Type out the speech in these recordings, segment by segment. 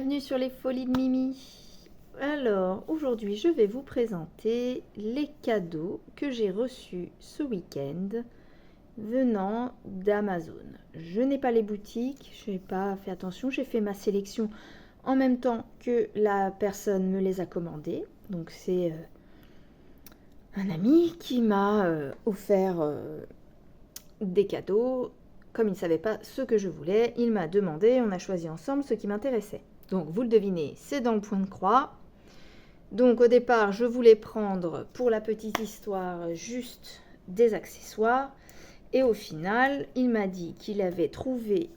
bienvenue sur les folies de Mimi. Alors, aujourd'hui, je vais vous présenter les cadeaux que j'ai reçus ce week-end venant d'Amazon. Je n'ai pas les boutiques, je n'ai pas fait attention, j'ai fait ma sélection en même temps que la personne me les a commandés. Donc c'est un ami qui m'a offert des cadeaux. Comme il ne savait pas ce que je voulais, il m'a demandé, on a choisi ensemble ce qui m'intéressait. Donc vous le devinez, c'est dans le point de croix. Donc au départ, je voulais prendre pour la petite histoire juste des accessoires. Et au final, il m'a dit qu'il avait trouvé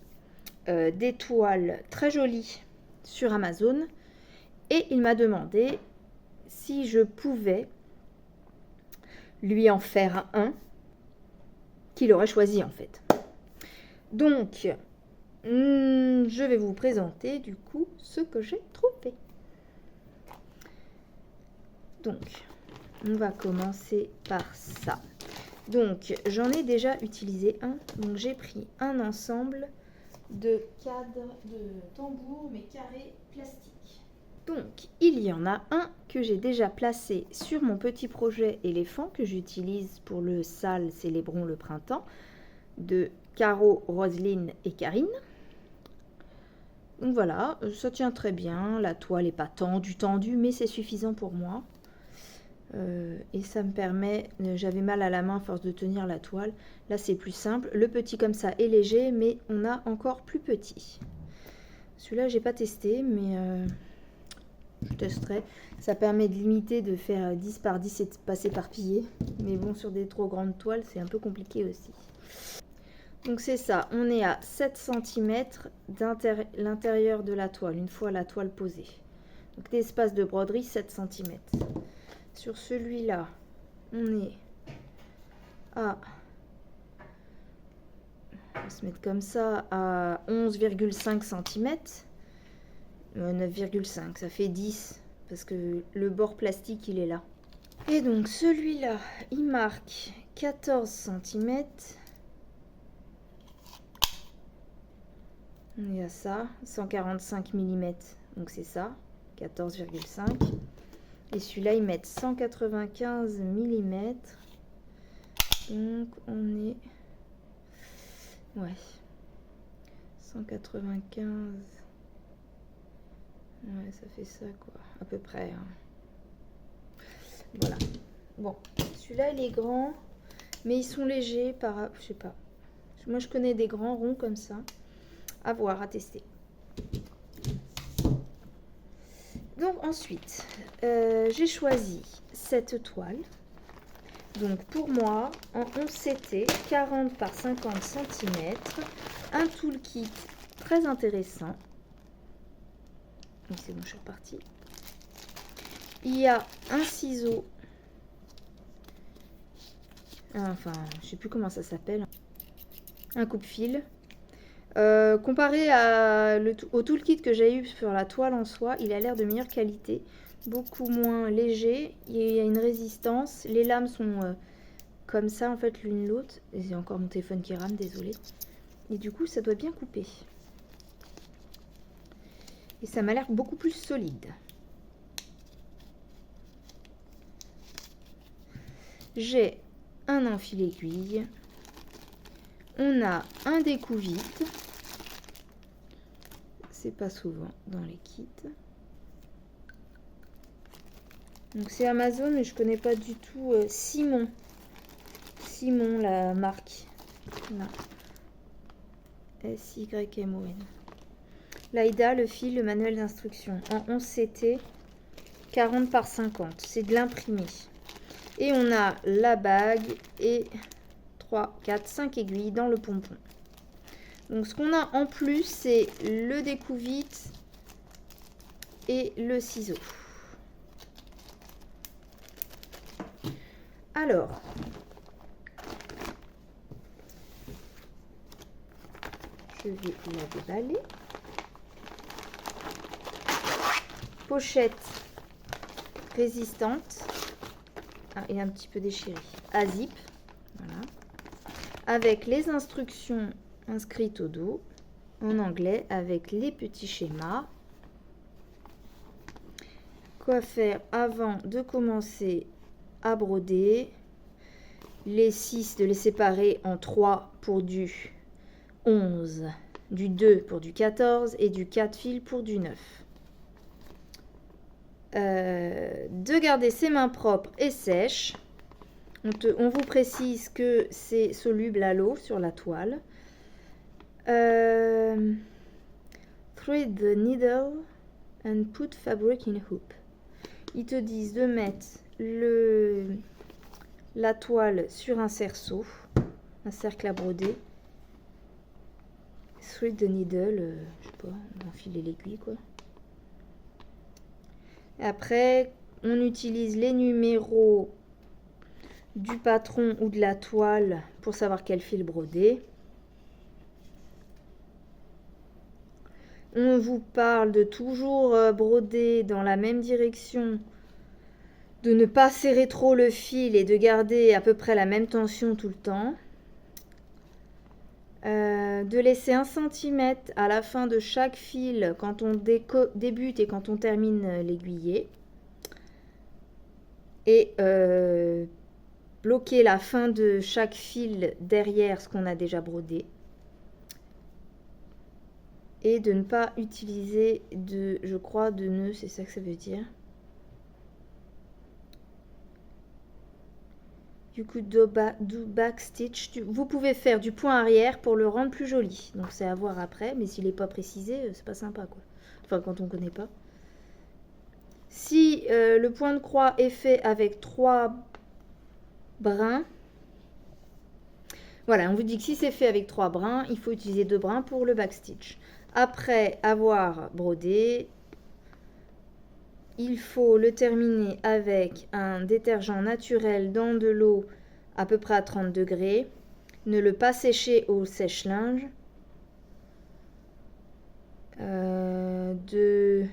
des toiles très jolies sur Amazon. Et il m'a demandé si je pouvais lui en faire un qu'il aurait choisi en fait. Donc, je vais vous présenter du coup ce que j'ai trouvé. Donc, on va commencer par ça. Donc, j'en ai déjà utilisé un. Donc, j'ai pris un ensemble de cadres de tambours, mais carrés plastiques. Donc, il y en a un que j'ai déjà placé sur mon petit projet éléphant que j'utilise pour le SAL Célébrons le printemps de Caro, Roselyne et Karine. Donc voilà, ça tient très bien. La toile n'est pas tendue, mais c'est suffisant pour moi. Et ça me permet, j'avais mal à la main à force de tenir la toile. Là, c'est plus simple. Le petit comme ça est léger, mais on a encore plus petit. Celui-là, j'ai pas testé, mais je testerai. Ça permet de limiter, de faire 10 par 10 et de pas s'éparpiller. Mais bon, sur des trop grandes toiles, c'est un peu compliqué aussi. Donc c'est ça, on est à 7 cm l'intérieur de la toile, une fois la toile posée. Donc l'espace de broderie, 7 cm. Sur celui-là, on est à, on va se mettre comme ça, à 11,5 cm. 9,5, ça fait 10, parce que le bord plastique, il est là. Et donc celui-là, il marque 14 cm. On est à ça, 145 mm, donc c'est ça, 14,5. Et celui-là, ils mettent 195 mm. Donc on est... Ouais. 195... Ouais, ça fait ça, quoi. À peu près. Hein. Voilà. Bon, celui-là, il est grand, mais ils sont légers par... Je sais pas. Moi, je connais des grands ronds comme ça. À voir, à tester. Donc ensuite, j'ai choisi cette toile. Donc pour moi, en 11 CT, 40 par 50 cm, un toolkit très intéressant. Donc c'est bon, je suis repartie. Il y a un ciseau. Enfin, je sais plus comment ça s'appelle. Un coupe-fil. Comparé au toolkit que j'ai eu sur la toile en soi, il a l'air de meilleure qualité, beaucoup moins léger, il y a une résistance, les lames sont comme ça en fait l'une l'autre, et j'ai encore mon téléphone qui rame, désolé, et du coup ça doit bien couper. Et ça m'a l'air beaucoup plus solide. J'ai un enfil aiguille, on a un découvite. C'est pas souvent dans les kits. Donc c'est Amazon, mais je connais pas du tout Simon. Simon, la marque. Là. S-Y-M-O-N. L'AIDA, le fil, le manuel d'instruction. En 11 CT, 40 par 50. C'est de l'imprimé. Et on a la bague et 3, 4, 5 aiguilles dans le pompon. Donc ce qu'on a en plus, c'est le découvite et le ciseau. Alors, je vais la déballer. Pochette résistante. Et un petit peu déchirée. À zip. Voilà. Avec les instructions inscrites au dos. En anglais avec les petits schémas. quoi faire avant de commencer à broder. Les 6, de les séparer en 3 pour du 11, du 2 pour du 14 et du 4 fil pour du 9. De garder ses mains propres et sèches. On vous précise que c'est soluble à l'eau sur la toile. Thread the needle and put fabric in a hoop. Ils te disent de mettre la toile sur un cerceau, un cercle à broder. Thread the needle, je sais pas, enfiler l'aiguille quoi. Après, on utilise les numéros du patron ou de la toile pour savoir quel fil broder. On vous parle de toujours broder dans la même direction, de ne pas serrer trop le fil et de garder à peu près la même tension tout le temps. De laisser 1 cm à la fin de chaque fil quand on débute et quand on termine l'aiguillet. Et bloquer la fin de chaque fil derrière ce qu'on a déjà brodé. Et de ne pas utiliser de nœuds, c'est ça que ça veut dire. Du coup, do backstitch. Vous pouvez faire du point arrière pour le rendre plus joli. Donc c'est à voir après, mais s'il n'est pas précisé, c'est pas sympa quoi. Enfin, quand on connaît pas. Si le point de croix est fait avec 3 brins, voilà, on vous dit que si c'est fait avec 3 brins, il faut utiliser 2 brins pour le backstitch. Après avoir brodé, il faut le terminer avec un détergent naturel dans de l'eau à peu près à 30 degrés. Ne le pas sécher au sèche-linge. De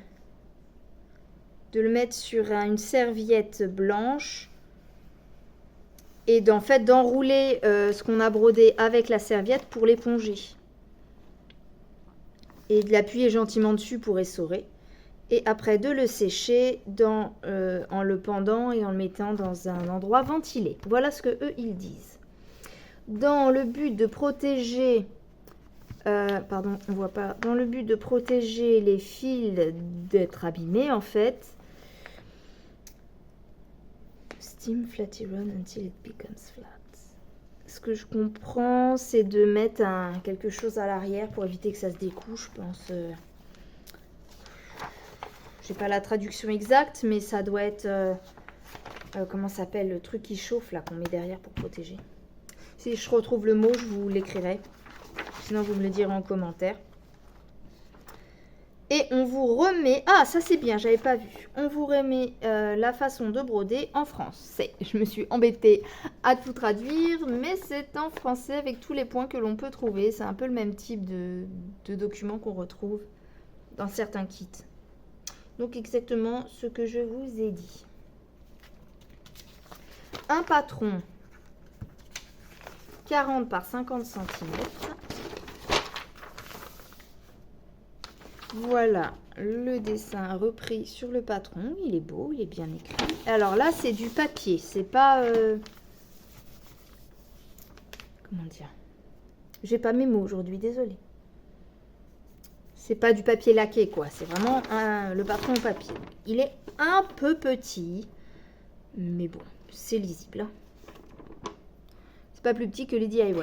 le mettre sur une serviette blanche. Et d'enrouler ce qu'on a brodé avec la serviette pour l'éponger. Et de l'appuyer gentiment dessus pour essorer. Et après de le sécher en le pendant et en le mettant dans un endroit ventilé. Voilà ce que eux ils disent. Dans le but de protéger, on voit pas. Dans le but de protéger les fils d'être abîmés en fait. Steam flat iron until it becomes flat. Ce que je comprends, c'est de mettre quelque chose à l'arrière pour éviter que ça se découche, je pense. J'ai pas la traduction exacte, mais ça doit être... comment ça s'appelle le truc qui chauffe, là, qu'on met derrière pour protéger. Si je retrouve le mot, je vous l'écrirai. Sinon, vous me le direz en commentaire. Et on vous remet... Ah, ça c'est bien, j'avais pas vu. On vous remet la façon de broder en français. Je me suis embêtée à tout traduire, mais c'est en français avec tous les points que l'on peut trouver. C'est un peu le même type de document qu'on retrouve dans certains kits. Donc exactement ce que je vous ai dit. Un patron 40 par 50 cm. Voilà le dessin repris sur le patron. Il est beau, il est bien écrit. Alors là, c'est du papier. C'est pas... Comment dire? J'ai pas mes mots aujourd'hui, désolée. C'est pas du papier laqué, quoi. C'est vraiment le patron au papier. Il est un peu petit. Mais bon, c'est lisible. Hein. C'est pas plus petit que les DIY.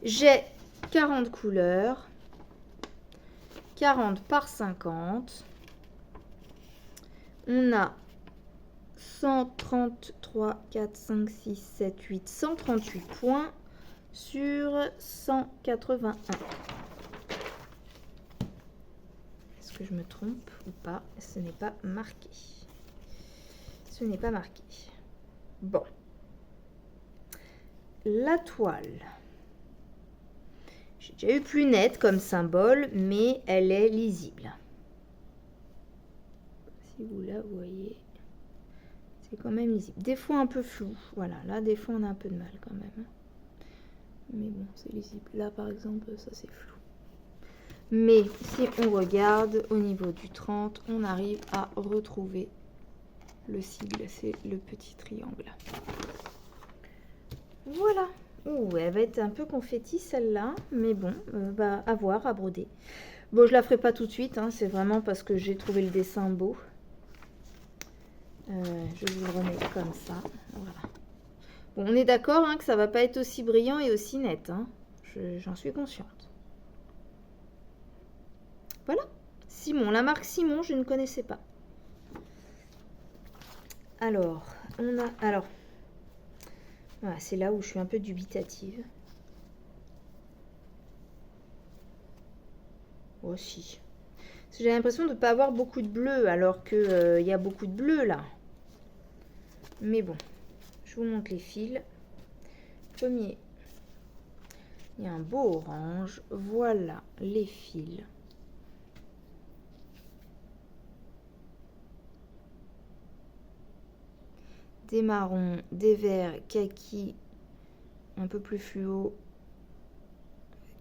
J'ai 40 couleurs. 40 par 50. On a 133, 4, 5, 6, 7, 8, 138 points sur 181. Est-ce que je me trompe ou pas? Ce n'est pas marqué. Ce n'est pas marqué. Bon. La toile. J'ai déjà eu plus net comme symbole, mais elle est lisible. Si vous la voyez, c'est quand même lisible. Des fois un peu flou. Voilà, là des fois on a un peu de mal quand même. Mais bon, c'est lisible. Là par exemple, ça c'est flou. Mais si on regarde au niveau du 30, on arrive à retrouver le sigle, c'est le petit triangle. Voilà. Ouh, elle va être un peu confetti celle-là, mais bon, à voir, à broder. Bon, je la ferai pas tout de suite, hein, c'est vraiment parce que j'ai trouvé le dessin beau. Je vous le remets comme ça. Voilà. Bon, on est d'accord hein, que ça va pas être aussi brillant et aussi net. Hein. J'en suis consciente. Voilà. Simon, la marque Simon, je ne connaissais pas. Alors, on a... Alors, voilà, c'est là où je suis un peu dubitative. Aussi. J'ai l'impression de ne pas avoir beaucoup de bleu, alors qu'il y a beaucoup de bleu là. Mais bon, je vous montre les fils. Premier, il y a un beau orange. Voilà les fils. Des marrons, des verts, kaki, un peu plus fluo,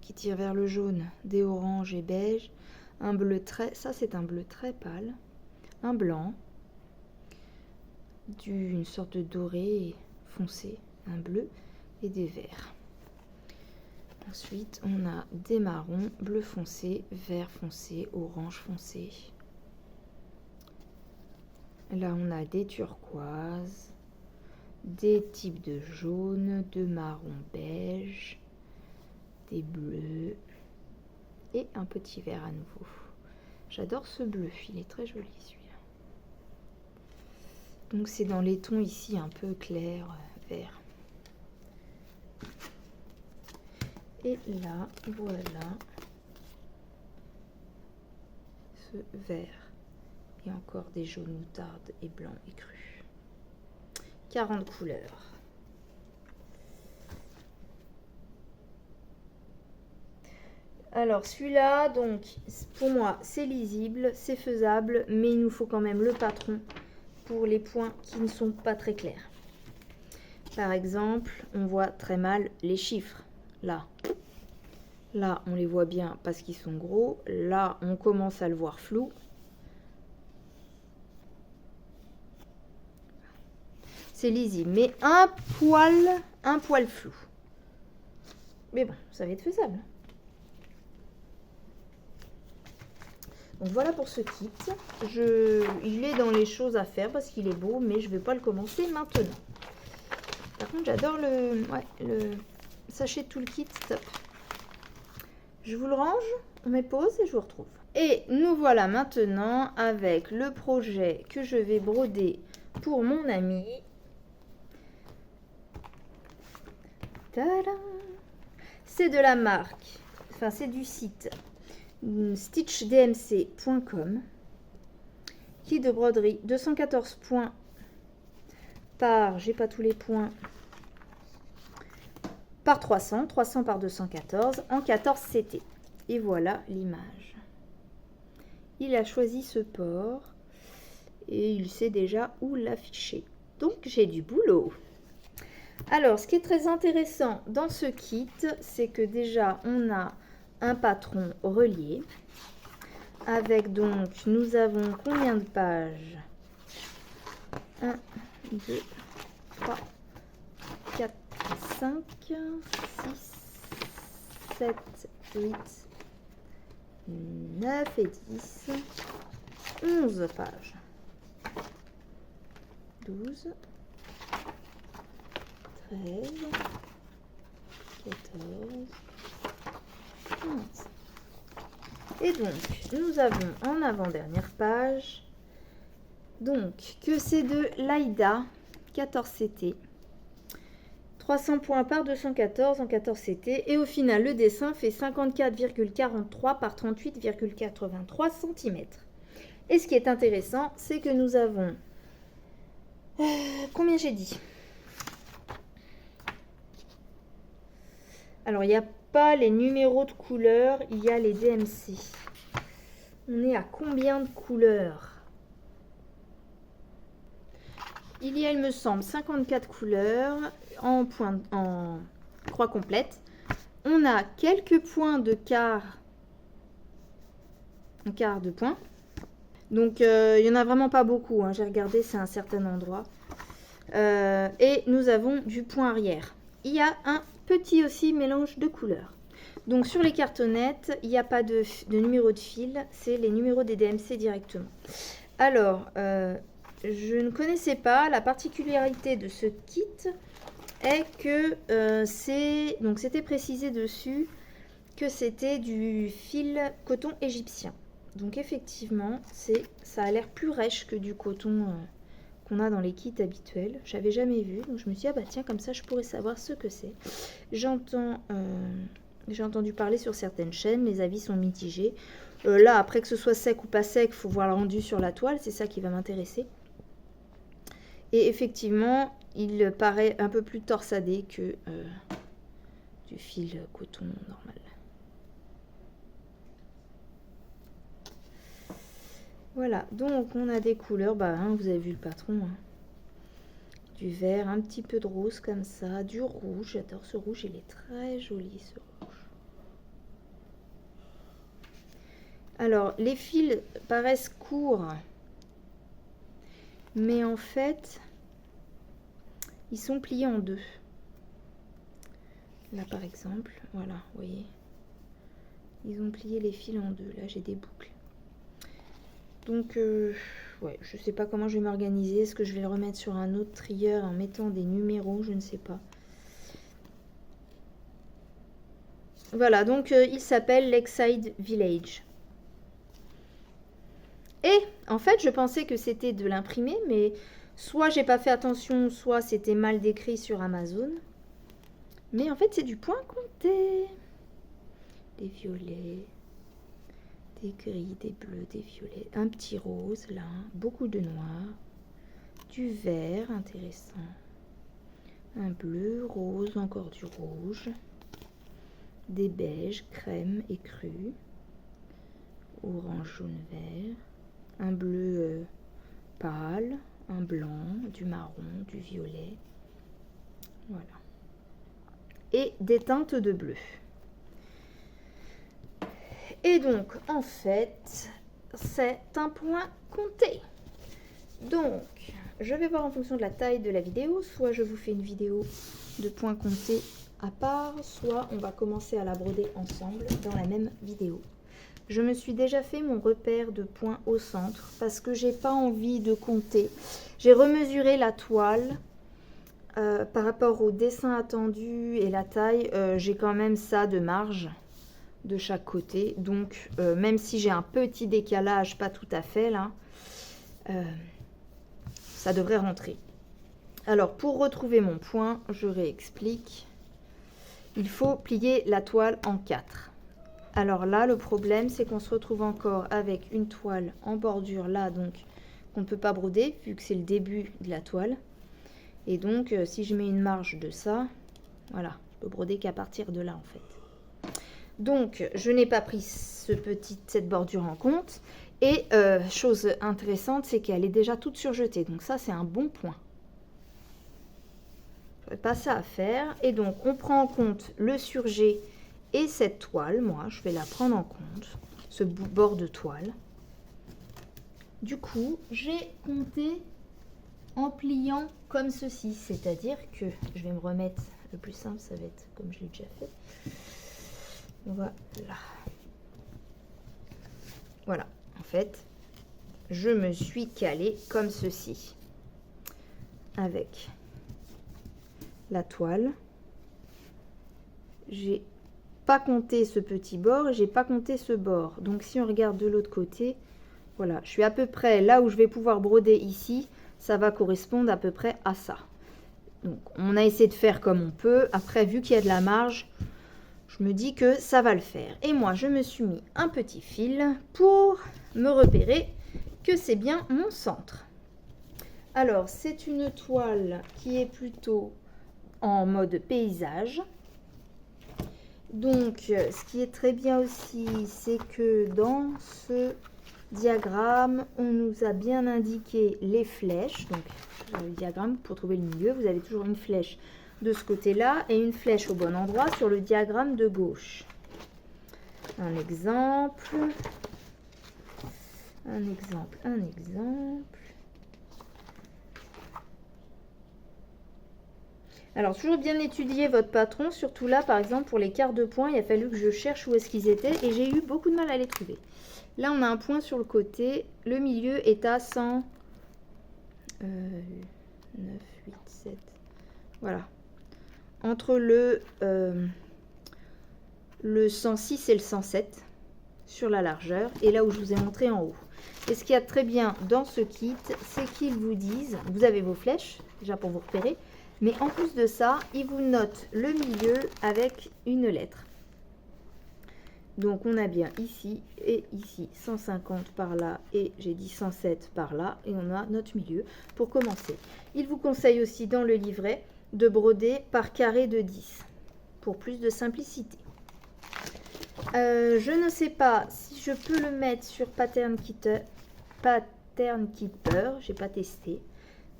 qui tire vers le jaune, des oranges et beige, un bleu très, ça c'est un bleu très pâle, un blanc, une sorte de doré foncé, un bleu et des verts. Ensuite, on a des marrons, bleu foncé, vert foncé, orange foncé. Là, on a des turquoises, des types de jaune, de marron beige, des bleus et un petit vert à nouveau. J'adore ce bleu, il est très joli celui-là. Donc c'est dans les tons ici un peu clair, vert. Et là, voilà ce vert. Et encore des jaunes moutarde et blanc et cru. 40 couleurs. Alors celui-là, donc pour moi c'est lisible, c'est faisable, mais il nous faut quand même le patron pour les points qui ne sont pas très clairs. Par exemple, on voit très mal les chiffres. Là on les voit bien parce qu'ils sont gros. Là on commence à le voir flou. C'est lisible, mais un poil flou. Mais bon, ça va être faisable. Donc voilà pour ce kit. Il est dans les choses à faire parce qu'il est beau, mais je ne vais pas le commencer maintenant. Par contre, j'adore le sachet tout le kit, top. Je vous le range, on met pause et je vous retrouve. Et nous voilà maintenant avec le projet que je vais broder pour mon ami. Tadam! C'est de la marque, enfin c'est du site stitchdmc.com, kit de broderie 214 points par, j'ai pas tous les points, par 300 par 214 en 14 CT. Et voilà l'image. Il a choisi ce port et il sait déjà où l'afficher. Donc j'ai du boulot. Alors, ce qui est très intéressant dans ce kit, c'est que déjà on a un patron relié avec donc nous avons combien de pages? 1, 2, 3, 4, 5, 6, 7, 8, 9 et 10, 11 pages. 12, 13, 14, 15. Et donc, nous avons en avant-dernière page, donc, que c'est de l'Aïda 14 CT. 300 points par 214 en 14 CT. Et au final, le dessin fait 54,43 par 38,83 cm. Et ce qui est intéressant, c'est que nous avons... combien j'ai dit? Alors, il n'y a pas les numéros de couleurs, il y a les DMC. On est à combien de couleurs? Il y a, il me semble, 54 couleurs en croix complète. On a quelques points de quart un quart de point. Donc il n'y en a vraiment pas beaucoup, hein. J'ai regardé, c'est un certain endroit. Et nous avons du point arrière. Il y a un petit aussi mélange de couleurs. Donc sur les cartonnettes, il n'y a pas de numéro de fil, c'est les numéros des DMC directement. Alors, je ne connaissais pas, la particularité de ce kit est que c'était précisé dessus que c'était du fil coton égyptien. Donc effectivement, ça a l'air plus rêche que du coton qu'on a dans les kits habituels. J'avais jamais vu, donc je me suis dit, ah bah tiens, comme ça je pourrais savoir ce que c'est. J'ai entendu parler sur certaines chaînes, les avis sont mitigés. Là, après que ce soit sec ou pas sec, il faut voir le rendu sur la toile, c'est ça qui va m'intéresser. Et effectivement, il paraît un peu plus torsadé que du fil coton normal. Voilà, donc on a des couleurs, vous avez vu le patron, hein. Du vert, un petit peu de rose comme ça, du rouge, j'adore ce rouge, il est très joli ce rouge. Alors, les fils paraissent courts, mais en fait, ils sont pliés en deux. Là, par exemple, voilà, vous voyez, ils ont plié les fils en deux. Là, j'ai des boucles. Donc, ouais, je sais pas comment je vais m'organiser. Est-ce que je vais le remettre sur un autre trieur en mettant des numéros? Je ne sais pas. Voilà, donc il s'appelle Lakeside Village. Et en fait, je pensais que c'était de l'imprimé, mais soit j'ai pas fait attention, soit c'était mal décrit sur Amazon. Mais en fait, c'est du point compté. Des violets, des gris, des bleus, des violets, un petit rose là, beaucoup de noir, du vert intéressant, un bleu, rose, encore du rouge, des beiges, crème et cru, orange, jaune, vert, un bleu pâle, un blanc, du marron, du violet, voilà, et des teintes de bleu. Et donc, en fait, c'est un point compté. Donc, je vais voir en fonction de la taille de la vidéo. Soit je vous fais une vidéo de points comptés à part, soit on va commencer à la broder ensemble dans la même vidéo. Je me suis déjà fait mon repère de points au centre parce que j'ai pas envie de compter. J'ai remesuré la toile par rapport au dessin attendu et la taille. J'ai quand même ça de marge de chaque côté, donc même si j'ai un petit décalage, pas tout à fait là, ça devrait rentrer. Alors pour retrouver mon point, je réexplique, il faut plier la toile en 4. Alors là le problème c'est qu'on se retrouve encore avec une toile en bordure là, donc qu'on ne peut pas broder vu que c'est le début de la toile, et donc si je mets une marge de ça, voilà, je peux broder qu'à partir de là en fait. Donc, je n'ai pas pris cette bordure en compte. Et chose intéressante, c'est qu'elle est déjà toute surjetée. Donc ça, c'est un bon point. Je n'aurais pas ça à faire. Et donc, on prend en compte le surjet et cette toile. Moi, je vais la prendre en compte, ce bord de toile. Du coup, j'ai compté en pliant comme ceci. C'est-à-dire que je vais me remettre, le plus simple, ça va être comme je l'ai déjà fait. Voilà. Voilà, en fait, je me suis calée comme ceci. Avec la toile. J'ai pas compté ce petit bord et j'ai pas compté ce bord. Donc si on regarde de l'autre côté, voilà, je suis à peu près là où je vais pouvoir broder ici. Ça va correspondre à peu près à ça. Donc on a essayé de faire comme on peut. Après, vu qu'il y a de la marge, je me dis que ça va le faire. Et moi, je me suis mis un petit fil pour me repérer que c'est bien mon centre. Alors, c'est une toile qui est plutôt en mode paysage. Donc, ce qui est très bien aussi, c'est que dans ce diagramme, on nous a bien indiqué les flèches. Donc, le diagramme, pour trouver le milieu, vous avez toujours une flèche de ce côté-là et une flèche au bon endroit sur le diagramme de gauche. Un exemple. Un exemple, un exemple. Alors, toujours bien étudier votre patron, surtout là, par exemple, pour les quarts de point, il a fallu que je cherche où est-ce qu'ils étaient et j'ai eu beaucoup de mal à les trouver. Là, on a un point sur le côté. Le milieu est à 100... 9, 8, 7... Voilà. Entre le 106 et le 107 sur la largeur et là où je vous ai montré en haut. Et ce qu'il y a de très bien dans ce kit, c'est qu'ils vous disent, vous avez vos flèches, déjà pour vous repérer, mais en plus de ça, ils vous notent le milieu avec une lettre. Donc on a bien ici et ici 150 par là et j'ai dit 107 par là et on a notre milieu pour commencer. Il vous conseille aussi dans le livret de broder par carré de 10 pour plus de simplicité. Je ne sais pas si je peux le mettre sur Pattern Keeper, j'ai pas testé.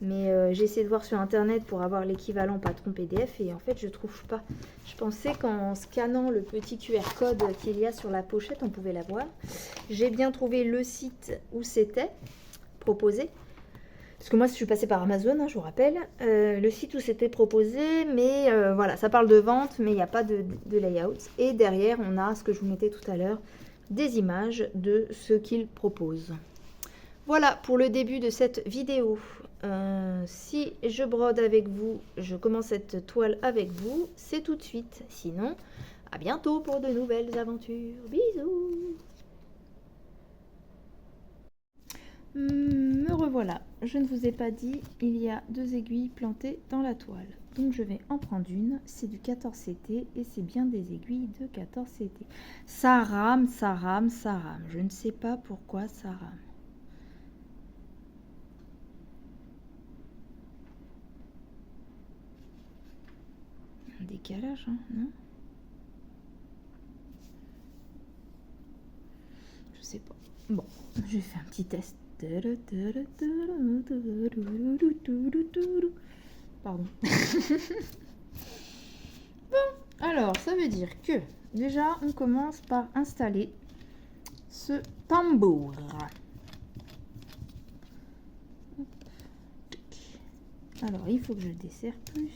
Mais j'ai essayé de voir sur internet pour avoir l'équivalent patron PDF et en fait je trouve pas. Je pensais qu'en scannant le petit QR code qu'il y a sur la pochette on pouvait l'avoir. J'ai bien trouvé le site où c'était proposé. Parce que moi je suis passée par Amazon, hein, je vous rappelle. Le site où c'était proposé, mais voilà, ça parle de vente, mais il n'y a pas de layout. Et derrière on a ce que je vous mettais tout à l'heure, des images de ce qu'il propose. Voilà pour le début de cette vidéo. Si je brode avec vous, je commence cette toile avec vous, c'est tout de suite. Sinon, à bientôt pour de nouvelles aventures. Bisous. Me revoilà. Je ne vous ai pas dit, il y a 2 aiguilles plantées dans la toile. Donc je vais en prendre une. C'est du 14 CT et c'est bien des aiguilles de 14 CT. Ça rame, ça rame, ça rame. Je ne sais pas pourquoi ça rame. Décalage, hein, non? Je sais pas. Bon, je vais faire un petit test. Pardon. Bon, alors, ça veut dire que déjà, on commence par installer ce tambour. Alors, il faut que je desserre plus.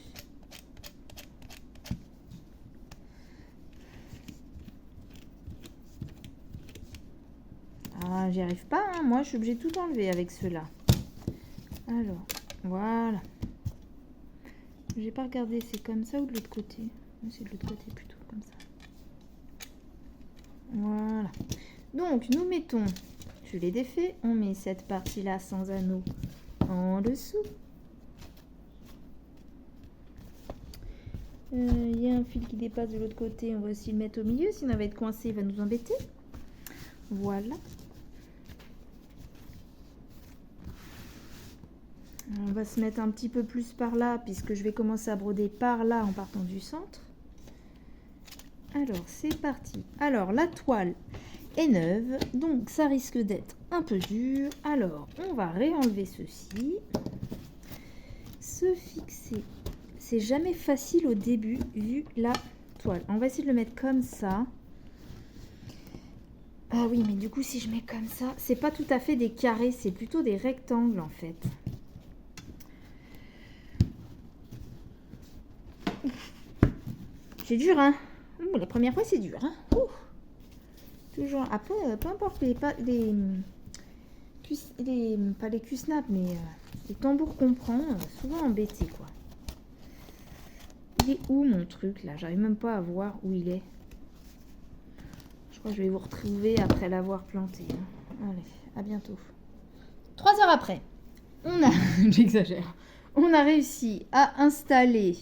Ah, j'y arrive pas, hein. Moi je suis obligée de tout enlever avec ceux-là. Alors, voilà. J'ai pas regardé, c'est comme ça ou de l'autre côté? C'est de l'autre côté plutôt, comme ça. Voilà. Donc, nous mettons, je l'ai défait, on met cette partie-là sans anneau en dessous. Il y a un fil qui dépasse de l'autre côté, on va aussi le mettre au milieu, sinon il va être coincé, il va nous embêter. Voilà. On va se mettre un petit peu plus par là, puisque je vais commencer à broder par là en partant du centre. Alors, c'est parti. Alors, la toile est neuve, donc ça risque d'être un peu dur. Alors, on va réenlever ceci. Se fixer. C'est jamais facile au début, vu la toile. On va essayer de le mettre comme ça. Ah oui, mais du coup, si je mets comme ça, c'est pas tout à fait des carrés, c'est plutôt des rectangles, en fait. C'est dur, hein. Ouh, la première fois, c'est dur, hein. Ouh. Toujours. Après, peu importe pas les cuisnaps, mais les tambours qu'on prend, souvent embêtés, quoi. Il est où mon truc, là? J'arrive même pas à voir où il est. Je crois que je vais vous retrouver après l'avoir planté. Hein. Allez, à bientôt. 3 heures après, on a... J'exagère. On a réussi à installer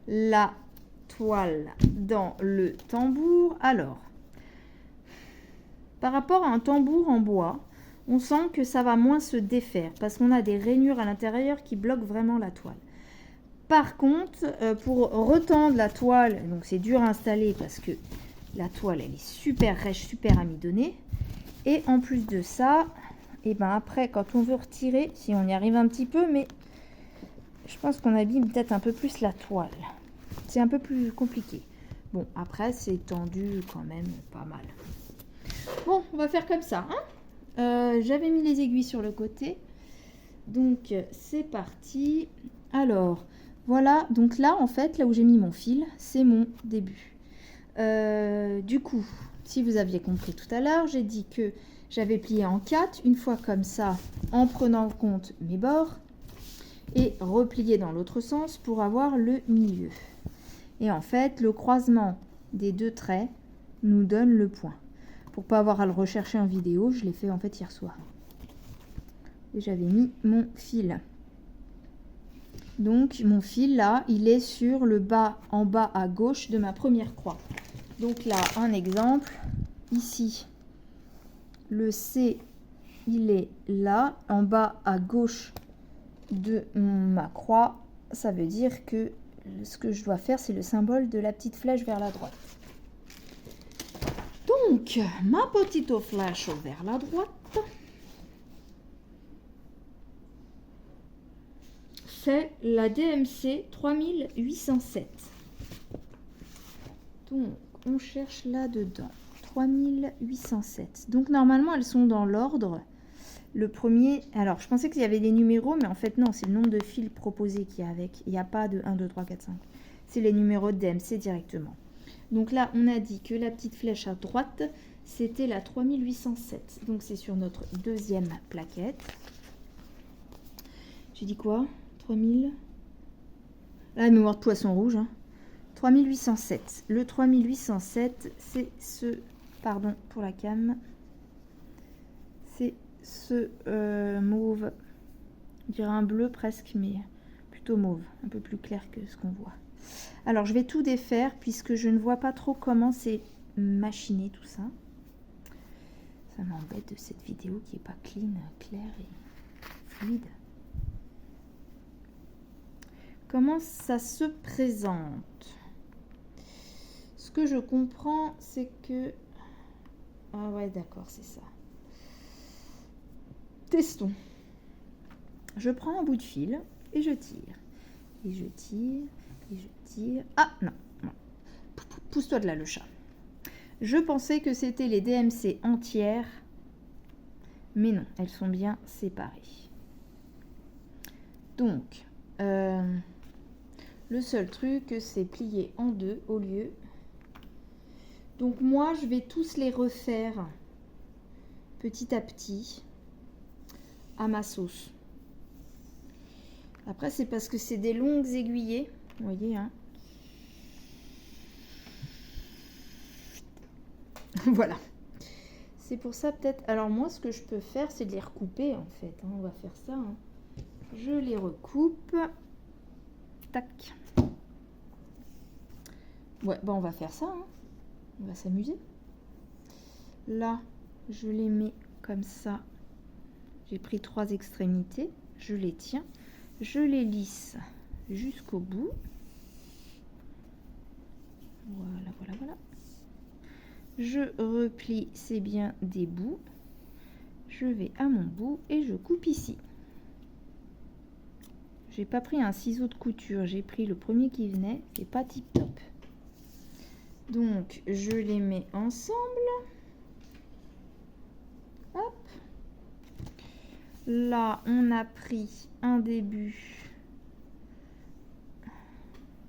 la toile dans le tambour. Alors, par rapport à un tambour en bois, on sent que ça va moins se défaire parce qu'on a des rainures à l'intérieur qui bloquent vraiment la toile. Par contre, pour retendre la toile, donc c'est dur à installer parce que la toile elle est super rêche, super amidonnée. Et en plus de ça, et ben après quand on veut retirer, si on y arrive un petit peu, mais je pense qu'on abîme peut-être un peu plus la toile. C'est un peu plus compliqué. Bon, après c'est tendu quand même pas mal. Bon, on va faire comme ça. Hein. J'avais mis les aiguilles sur le côté. Donc, c'est parti. Alors, voilà. Donc là, en fait, là où j'ai mis mon fil, c'est mon début. Du coup, si vous aviez compris tout à l'heure, j'ai dit que j'avais plié en 4, une fois comme ça, en prenant en compte mes bords, et replié dans l'autre sens pour avoir le milieu. Et en fait, le croisement des deux traits nous donne le point. Pour pas avoir à le rechercher en vidéo, je l'ai fait en fait hier soir. Et j'avais mis mon fil. Donc mon fil là, il est sur le bas, en bas à gauche de ma première croix. Donc là, un exemple. Ici, le C, il est là, en bas à gauche de ma croix. Ça veut dire que ce que je dois faire, c'est le symbole de la petite flèche vers la droite. Donc, ma petite flèche vers la droite, c'est la DMC 3807. Donc, on cherche là-dedans. 3807. Donc, normalement, elles sont dans l'ordre. Le premier, alors, je pensais qu'il y avait des numéros, mais en fait, non, c'est le nombre de fils proposés qu'il y a avec. Il n'y a pas de 1, 2, 3, 4, 5. C'est les numéros de DMC directement. Donc là, on a dit que la petite flèche à droite, c'était la 3807. Donc, c'est sur notre deuxième plaquette. J'ai dit quoi? 3000. La mémoire de poisson rouge. Hein. 3807. Le 3807, c'est ce... Pardon pour la cam. C'est ce mauve. On dirait un bleu presque, mais plutôt mauve. Un peu plus clair que ce qu'on voit. Alors, je vais tout défaire puisque je ne vois pas trop comment c'est machiné tout ça. Ça m'embête de cette vidéo qui n'est pas clean, claire et fluide. Comment ça se présente? Ce que je comprends, c'est que... Ah ouais, d'accord, c'est ça. Testons. Je prends un bout de fil et je tire. Et je tire, et je tire. Ah, non, non. Pousse-toi de là, le chat. Je pensais que c'était les DMC entières, mais non, elles sont bien séparées. Donc, le seul truc, c'est plier en deux au lieu. Donc moi, je vais tous les refaire petit à petit à ma sauce. Après, c'est parce que c'est des longues aiguillées, vous voyez, hein. Voilà. C'est pour ça peut-être... Alors moi, ce que je peux faire, c'est de les recouper, en fait. Hein. On va faire ça. Hein. Je les recoupe. Tac. Ouais, bon, on va faire ça. Hein. On va s'amuser. Là, je les mets comme ça. J'ai pris 3 extrémités. Je les tiens. Je les lisse jusqu'au bout. Voilà, voilà, voilà. Je replie, c'est bien des bouts. Je vais à mon bout et je coupe ici. J'ai pas pris un ciseau de couture, j'ai pris le premier qui venait, c'est pas tip top. Donc je les mets ensemble. Hop. Là, on a pris un début.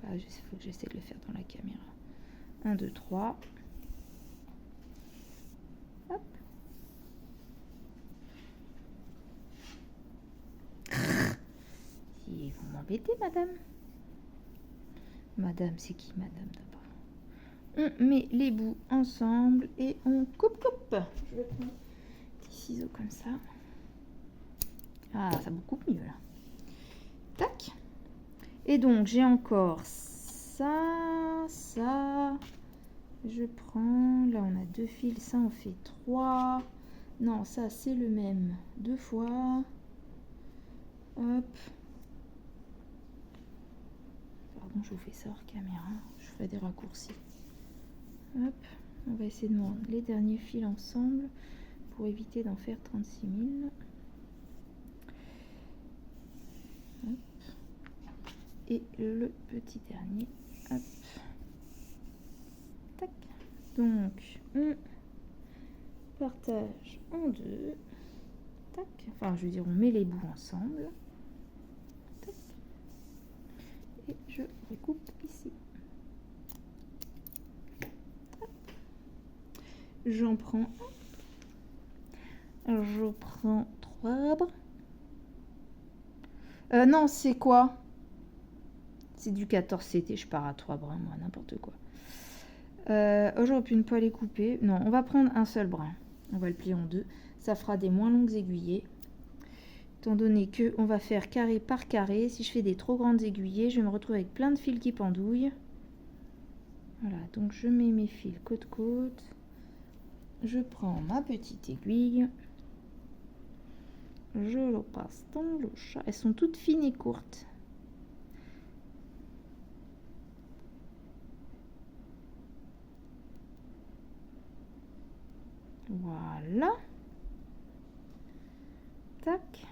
Bah, il faut que j'essaie de le faire dans la caméra. 1, 2, 3. Hop. Et vous m'embêtez, madame. Madame, c'est qui, madame, d'abord? On met les bouts ensemble et on coupe. Je vais prendre un petit ciseau comme ça. Ah, ça me coupe mieux, là. Tac. Et donc, j'ai encore ça, ça. Je prends... Là, on a 2 fils. Ça, on fait 3. Non, ça, c'est le même. 2 fois. Hop. Pardon, je vous fais ça hors caméra. Je fais des raccourcis. Hop. On va essayer de mettre les derniers fils ensemble pour éviter d'en faire 36 000. Hop. Et le petit dernier. Hop. Tac. Donc, on partage en deux. Tac. Enfin, je veux dire, on met les bouts ensemble. Tac. Et je recoupe ici. J'en prends un. Je prends 3 arbres. Non, c'est quoi? C'est du 14CT, je pars à 3 bras, moi, n'importe quoi. J'aurais pu ne pas les couper. Non, on va prendre un seul brin. On va le plier en deux. Ça fera des moins longues aiguillées. Étant donné que on va faire carré par carré, si je fais des trop grandes aiguillées, je vais me retrouver avec plein de fils qui pendouillent. Voilà, donc je mets mes fils côte-côte. Je prends ma petite aiguille. Je le passe dans le chat. Elles sont toutes fines et courtes. Voilà. Tac.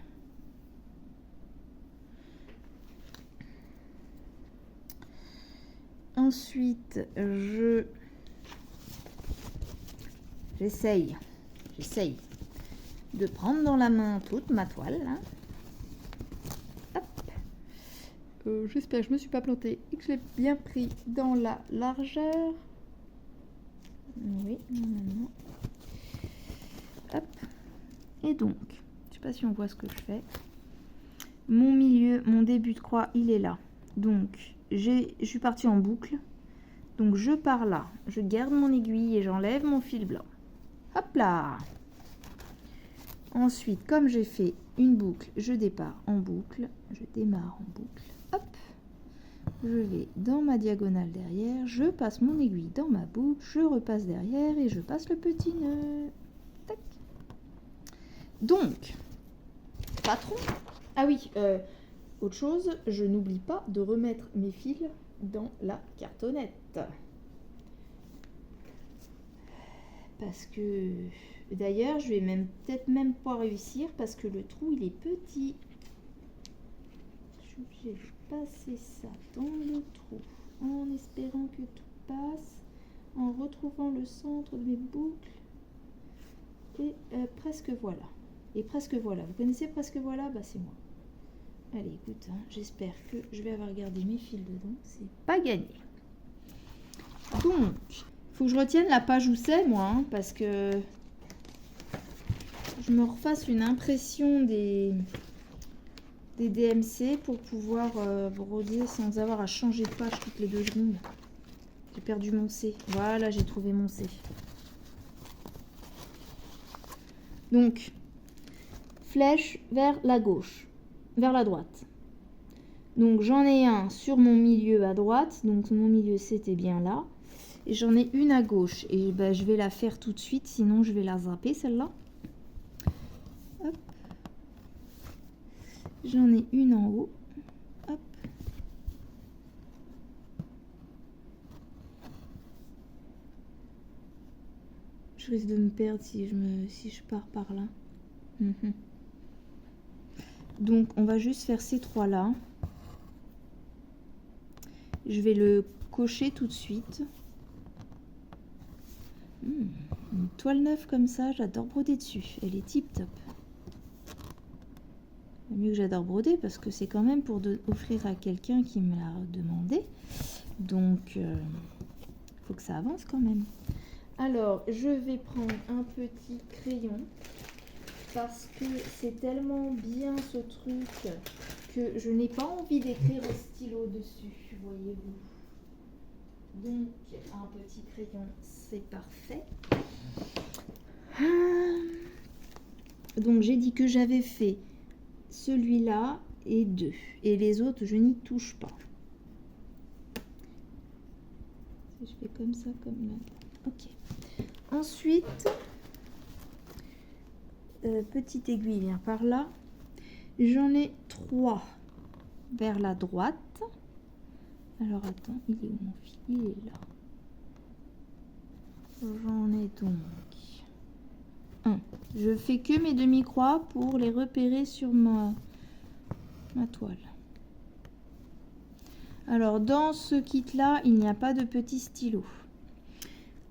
Ensuite, j'essaye de prendre dans la main toute ma toile. Hein. Hop. J'espère que je me suis pas plantée et que je l'ai bien pris dans la largeur. Oui, normalement. Hop. Et donc, je sais pas si on voit ce que je fais. Mon milieu, mon début de croix, il est là. Donc, je suis partie en boucle. Donc, je pars là. Je garde mon aiguille et j'enlève mon fil blanc. Hop là. Ensuite, comme j'ai fait une boucle, je départ en boucle. Je démarre en boucle. Hop. Je vais dans ma diagonale derrière. Je passe mon aiguille dans ma boucle. Je repasse derrière et je passe le petit nœud. Tac. Donc, patron. Ah oui, autre chose, je n'oublie pas de remettre mes fils dans la cartonnette. Parce que, d'ailleurs, je vais peut-être même pas réussir parce que le trou, il est petit. Je suis obligée de passer ça dans le trou en espérant que tout passe, en retrouvant le centre de mes boucles. Et presque voilà. Et presque voilà. Vous connaissez presque voilà? Bah, c'est moi. Allez, écoute, hein, j'espère que je vais avoir gardé mes fils dedans. C'est pas gagné. Donc, faut que je retienne la page où c'est, moi, hein, parce que je me refasse une impression des DMC pour pouvoir broder sans avoir à changer de page toutes les 2 secondes. J'ai perdu mon C. Voilà, j'ai trouvé mon C. Donc, flèche vers la gauche. Vers la droite. Donc j'en ai un sur mon milieu à droite, donc mon milieu c'était bien là. Et j'en ai une à gauche. Et ben, je vais la faire tout de suite, sinon je vais la zapper celle-là. J'en ai une en haut. Hop. Je risque de me perdre si je pars par là. Donc, on va juste faire ces 3 là. Je vais le cocher tout de suite. Une toile neuve comme ça, j'adore broder dessus. Elle est tip top. Mieux que j'adore broder parce que c'est quand même pour offrir à quelqu'un qui me l'a demandé. Donc, faut que ça avance quand même. Alors, je vais prendre un petit crayon. Parce que c'est tellement bien ce truc que je n'ai pas envie d'écrire au stylo dessus, voyez-vous. Donc, un petit crayon, c'est parfait. Donc, j'ai dit que j'avais fait celui-là et 2. Et les autres, je n'y touche pas. Si je fais comme ça, comme là. Ok. Ensuite... petite aiguille vient par là. J'en ai 3 vers la droite. Alors attends, il est où mon fil? Il est là. J'en ai donc 1. Je fais que mes demi-croix pour les repérer sur ma toile. Alors dans ce kit là, il n'y a pas de petit stylo.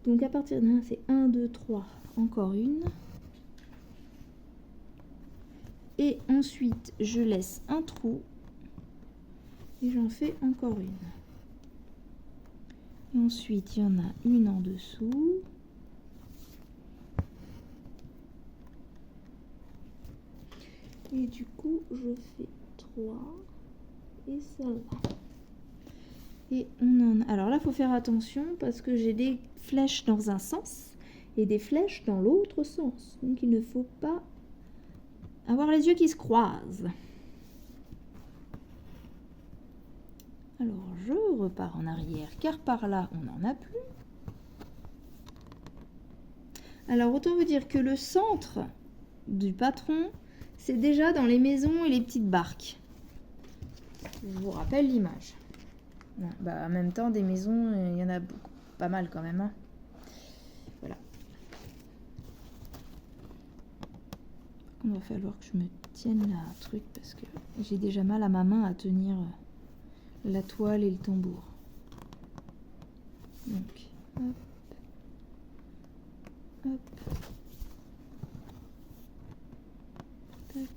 Donc à partir de là, c'est 1, 2, 3. Encore une. Et ensuite, je laisse un trou et j'en fais encore une. Et ensuite, il y en a une en dessous. Et du coup, je fais 3 et celle-là. Et on en a... Alors là, il faut faire attention parce que j'ai des flèches dans un sens et des flèches dans l'autre sens. Donc il ne faut pas avoir les yeux qui se croisent. Alors je repars en arrière car par là, on n'en a plus. Alors autant vous dire que le centre du patron, c'est déjà dans les maisons et les petites barques. Je vous rappelle l'image. Bon, bah, en même temps, des maisons, il y en a beaucoup, pas mal quand même. Hein. Voilà. Il va falloir que je me tienne la truc parce que j'ai déjà mal à ma main à tenir la toile et le tambour. Donc, hop, hop, tac.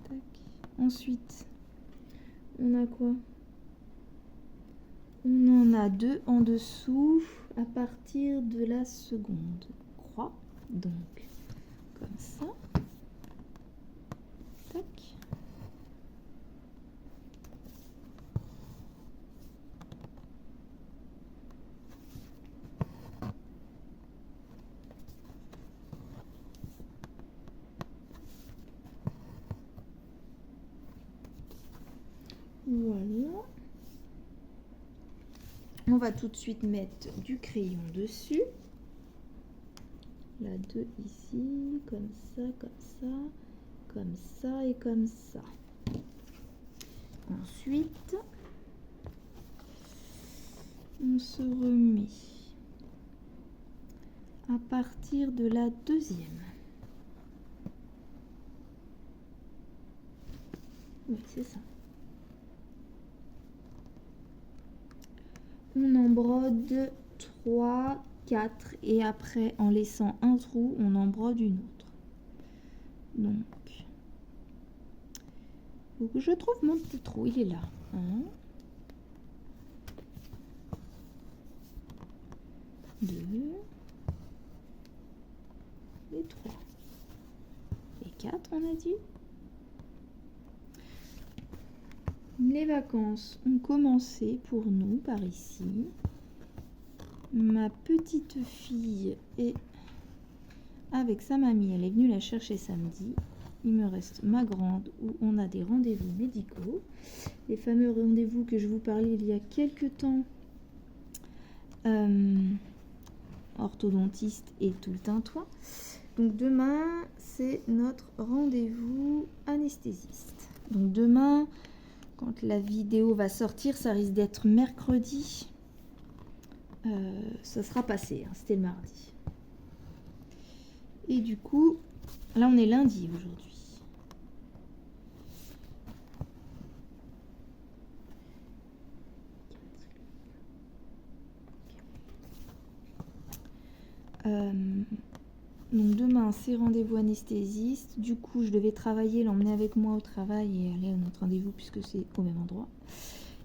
Tac. Ensuite, on a quoi? On en a 2 en dessous à partir de la seconde croix. Donc, comme ça. Tac. Voilà. On va tout de suite mettre du crayon dessus. La 2 ici, comme ça, comme ça, comme ça et comme ça. Ensuite, on se remet à partir de la deuxième. Oui, c'est ça. On en brode 3, 4 et après en laissant un trou, on en brode une autre. Donc, faut que je trouve mon petit trou, il est là. 1, 2 et 3. Et 4, on a dit. Les vacances ont commencé pour nous par ici. Ma petite fille est avec sa mamie. Elle est venue la chercher samedi. Il me reste ma grande où on a des rendez-vous médicaux. Les fameux rendez-vous que je vous parlais il y a quelques temps. Orthodontiste et tout le tintouin. Donc demain, c'est notre rendez-vous anesthésiste. Donc demain... Quand la vidéo va sortir, ça risque d'être mercredi. Ça sera passé, hein, c'était le mardi. Et du coup, là on est lundi aujourd'hui. Donc demain c'est rendez-vous anesthésiste. Du coup je devais travailler, l'emmener avec moi au travail et aller à notre rendez-vous puisque c'est au même endroit.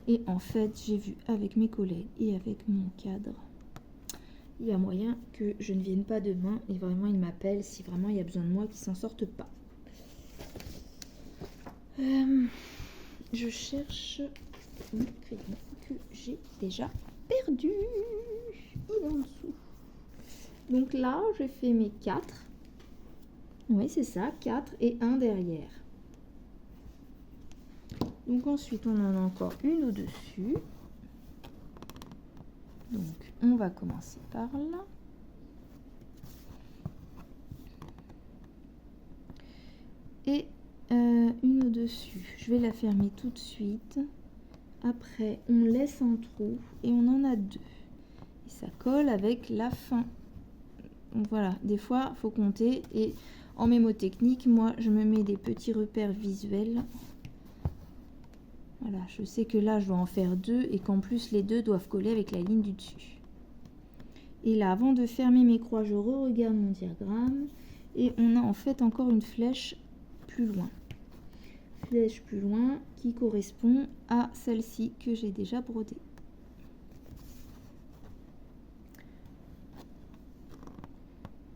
Et en fait j'ai vu avec mes collègues et avec mon cadre, il y a moyen que je ne vienne pas demain et vraiment il m'appelle si vraiment il y a besoin de moi qu'il s'en sorte pas. Je cherche mon crayon que j'ai déjà perdu. Il est en dessous. Donc là, j'ai fait mes 4. Oui, c'est ça, 4 et 1 derrière. Donc ensuite, on en a encore une au-dessus. Donc, on va commencer par là. Et une au-dessus. Je vais la fermer tout de suite. Après, on laisse un trou et on en a 2. Et ça colle avec la fin. Donc voilà, des fois, il faut compter. Et en mémotechnique, moi, je me mets des petits repères visuels. Voilà, je sais que là, je dois en faire 2 et qu'en plus, les 2 doivent coller avec la ligne du dessus. Et là, avant de fermer mes croix, je re-regarde mon diagramme. Et on a en fait encore une flèche plus loin. Flèche plus loin qui correspond à celle-ci que j'ai déjà brodée.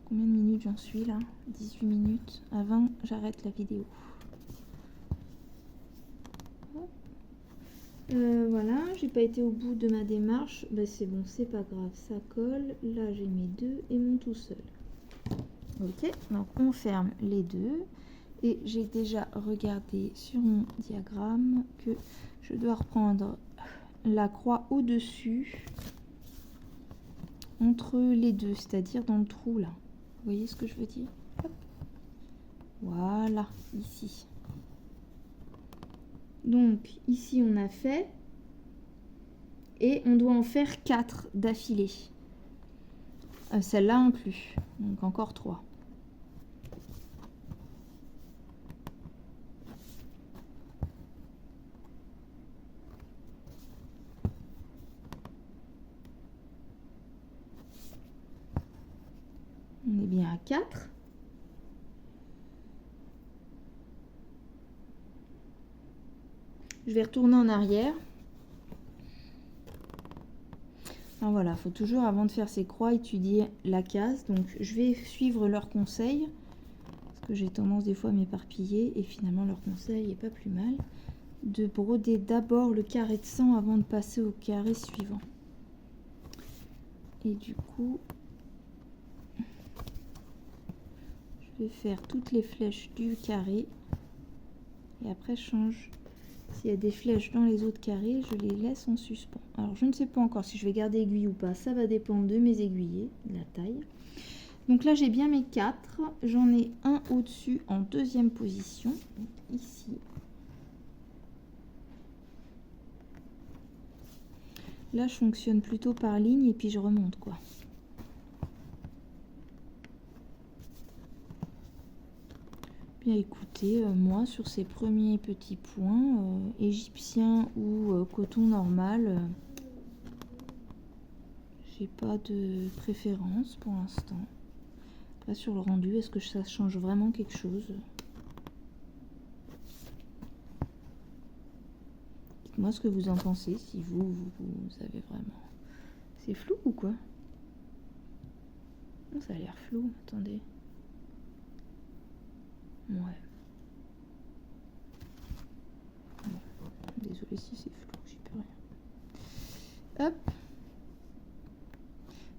Combien de minutes j'en suis là? 18 minutes. À 20, j'arrête la vidéo. Voilà, j'ai pas été au bout de ma démarche. Ben, c'est bon, c'est pas grave, ça colle. Là, j'ai mes deux et mon tout seul. Ok, donc on ferme les deux. Et j'ai déjà regardé sur mon diagramme que je dois reprendre la croix au-dessus entre les deux, c'est-à-dire dans le trou là. Vous voyez ce que je veux dire? Hop. Voilà, ici. Donc ici on a fait et on doit en faire 4 d'affilée. Celle-là inclus, donc encore 3. On est bien à 4. Je vais retourner en arrière. Alors voilà, il faut toujours, avant de faire ces croix, étudier la case. Donc je vais suivre leurs conseils, parce que j'ai tendance des fois à m'éparpiller, et finalement leur conseil n'est pas plus mal, de broder d'abord le carré de 100 avant de passer au carré suivant. Et du coup, je vais faire toutes les flèches du carré, et après je change. S'il y a des flèches dans les autres carrés, je les laisse en suspens. Alors je ne sais pas encore si je vais garder aiguille ou pas, ça va dépendre de mes aiguillés, de la taille. Donc là j'ai bien mes 4, j'en ai un au-dessus en deuxième position, donc ici. Là je fonctionne plutôt par ligne et puis je remonte quoi. Bien écoutez, moi sur ces premiers petits points, égyptien ou coton normal, j'ai pas de préférence pour l'instant. Après sur le rendu, est-ce que ça change vraiment quelque chose? Dites-moi ce que vous en pensez, si vous avez vraiment... C'est flou ou quoi? Oh, ça a l'air flou, attendez. Ouais. Bon, désolé si c'est flou, j'y peux rien. Hop.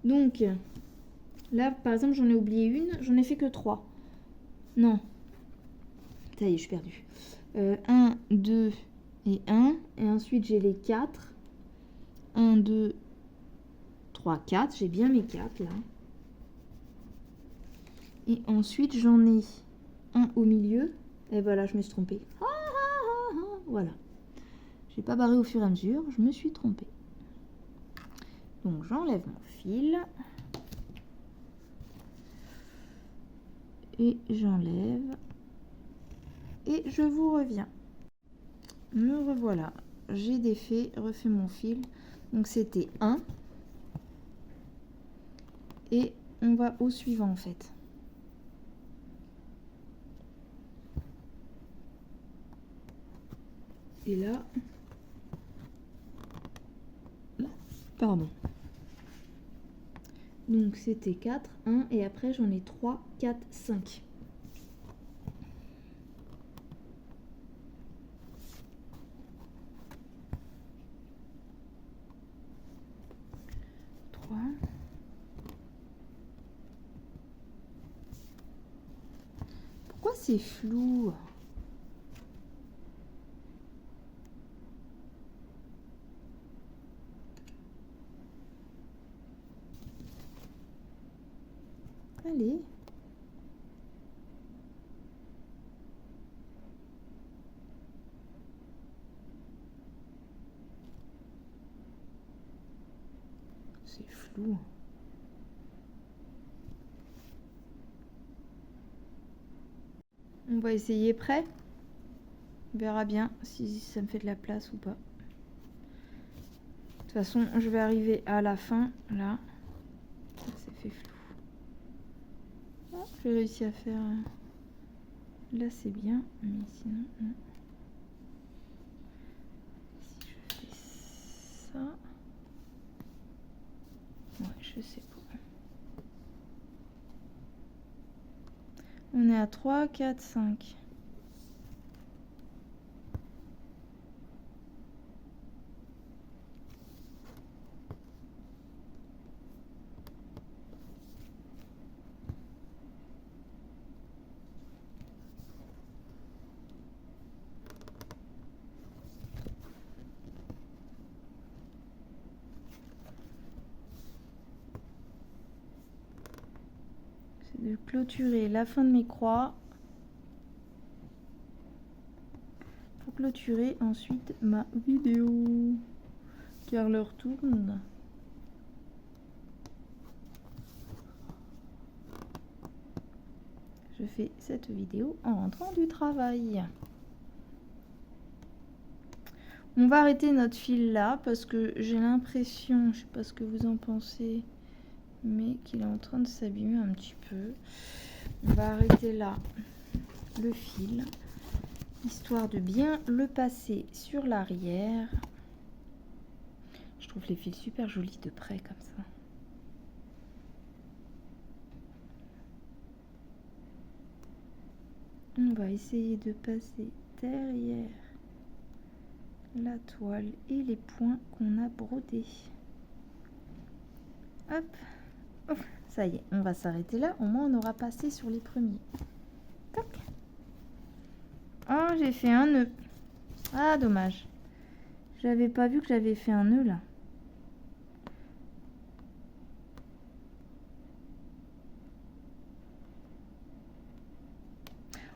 Donc, là, par exemple, j'en ai oublié une, j'en ai fait que 3. Non. Ça y est, je suis perdue. 1, 2 et 1. Et ensuite, j'ai les 4. 1, 2, 3, 4. J'ai bien mes 4, là. Et ensuite, j'en ai un au milieu. Et voilà, je me suis trompée. Voilà. J'ai pas barré au fur et à mesure, je me suis trompée. Donc, j'enlève mon fil. Et j'enlève. Et je vous reviens. Me revoilà. J'ai défait, refait mon fil. Donc, c'était 1. Et on va au suivant, en fait. Et là, pardon. Donc c'était 4, 1 et après j'en ai 3, 4, 5. Pourquoi c'est flou? Allez. C'est flou. On va essayer prêt. On verra bien si ça me fait de la place ou pas. De toute façon, je vais arriver à la fin, là. Ça fait flou. Ah, j'ai réussi à faire... Là, c'est bien, mais sinon... Non. Si je fais ça... Ouais, je sais pas. On est à 3, 4, 5. De clôturer la fin de mes croix pour clôturer ensuite ma vidéo car l'heure tourne. Je fais cette vidéo en rentrant du travail. On va arrêter notre fil là parce que j'ai l'impression, je sais pas ce que vous en pensez, mais qu'il est en train de s'abîmer un petit peu. On va arrêter là le fil, histoire de bien le passer sur l'arrière. Je trouve les fils super jolis de près comme ça. On va essayer de passer derrière la toile et les points qu'on a brodés. Hop. Oh, ça y est, on va s'arrêter là. Au moins, on aura passé sur les premiers. Tac. Oh, j'ai fait un nœud. Ah, dommage. J'avais pas vu que j'avais fait un nœud là.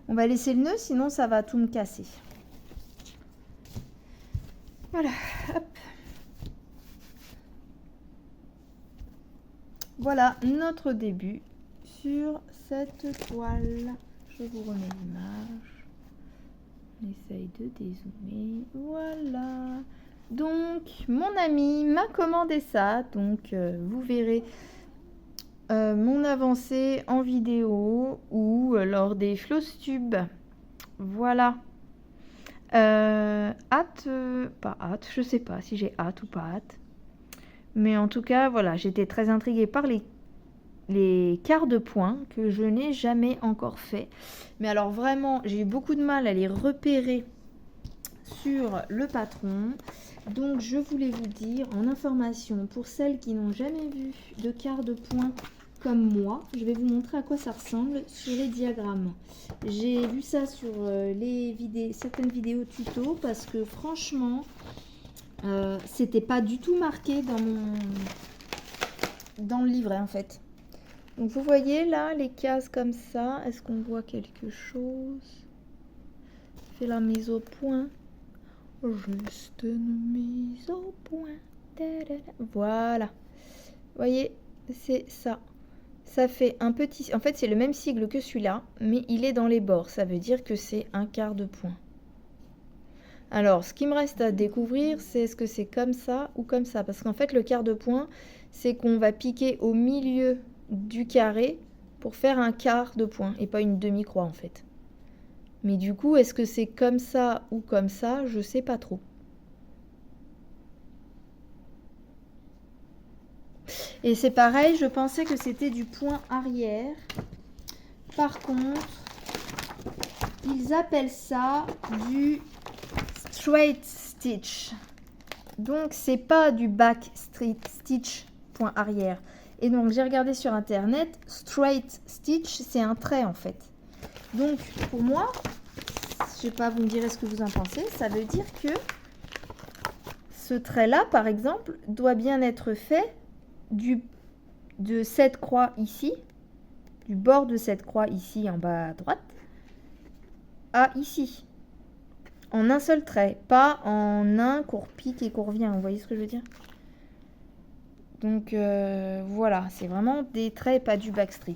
On va laisser le nœud, sinon ça va tout me casser. Voilà, hop. Voilà notre début sur cette toile. Je vous remets l'image. On essaye de dézoomer. Voilà. Donc, mon ami m'a commandé ça. Donc, vous verrez mon avancée en vidéo ou lors des Flosstube. Voilà. Hâte, pas hâte, je sais pas si j'ai hâte ou pas hâte. Mais en tout cas, voilà, j'étais très intriguée par les quarts de points que je n'ai jamais encore fait. Mais alors vraiment, j'ai eu beaucoup de mal à les repérer sur le patron. Donc je voulais vous dire en information, pour celles qui n'ont jamais vu de quarts de points comme moi, je vais vous montrer à quoi ça ressemble sur les diagrammes. J'ai vu ça sur certaines vidéos tuto parce que franchement, c'était pas du tout marqué dans le livret en fait. Donc vous voyez là les cases comme ça. Est-ce qu'on voit quelque chose? Je fais la mise au point. Juste une mise au point. Voilà. Vous voyez, c'est ça. Ça fait un petit... En fait, c'est le même sigle que celui-là, mais il est dans les bords. Ça veut dire que c'est un quart de point. Alors, ce qui me reste à découvrir, c'est est-ce que c'est comme ça ou comme ça. Parce qu'en fait, le quart de point, c'est qu'on va piquer au milieu du carré pour faire un quart de point et pas une demi-croix en fait. Mais du coup, est-ce que c'est comme ça ou comme ça? Je sais pas trop. Et c'est pareil, je pensais que c'était du point arrière. Par contre, ils appellent ça du straight stitch. Donc, c'est pas du back straight stitch point arrière. Et donc, j'ai regardé sur internet, straight stitch, c'est un trait en fait. Donc, pour moi, je sais pas, vous me direz ce que vous en pensez, ça veut dire que ce trait-là, par exemple, doit bien être fait de cette croix ici, du bord de cette croix ici en bas à droite, à ici. En un seul trait, pas en un qu'on repique et qu'on revient. Vous voyez ce que je veux dire? Donc voilà, c'est vraiment des traits, pas du backstreet.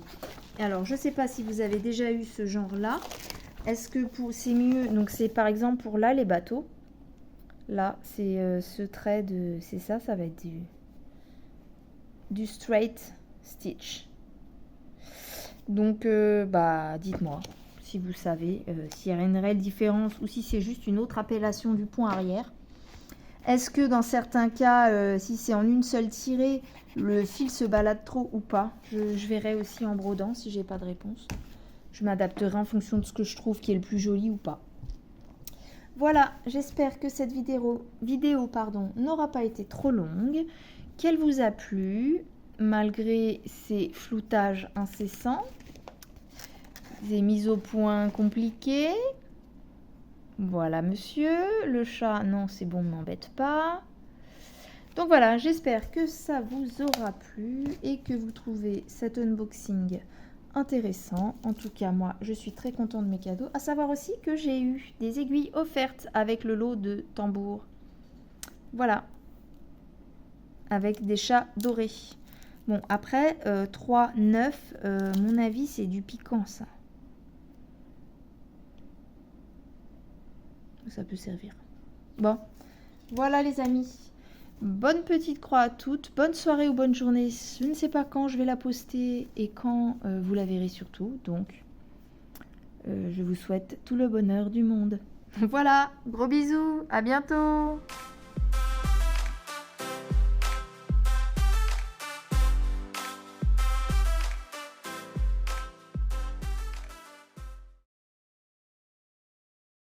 Alors, je sais pas si vous avez déjà eu ce genre-là. Est-ce que c'est mieux? Donc, c'est par exemple pour là, les bateaux. Là, c'est ce trait de... C'est ça, ça va être du straight Stitch. Donc, dites-moi si vous savez s'il y a une réelle différence ou si c'est juste une autre appellation du point arrière. Est-ce que dans certains cas, si c'est en une seule tirée, le fil se balade trop ou pas? Je verrai aussi en brodant si j'ai pas de réponse. Je m'adapterai en fonction de ce que je trouve qui est le plus joli ou pas. Voilà, j'espère que cette vidéo n'aura pas été trop longue, qu'elle vous a plu, malgré ces floutages incessants, des mises au point compliquées. Voilà, monsieur. Le chat, non, c'est bon, ne m'embête pas. Donc voilà, j'espère que ça vous aura plu et que vous trouvez cet unboxing intéressant. En tout cas, moi, je suis très contente de mes cadeaux. À savoir aussi que j'ai eu des aiguilles offertes avec le lot de tambours. Voilà. Avec des chats dorés. Bon, après, 3, 9, mon avis, c'est du piquant, ça. Ça peut servir. Bon, voilà les amis. Bonne petite croix à toutes. Bonne soirée ou bonne journée. Je ne sais pas quand je vais la poster et quand vous la verrez surtout. Donc, je vous souhaite tout le bonheur du monde. Voilà, gros bisous. À bientôt.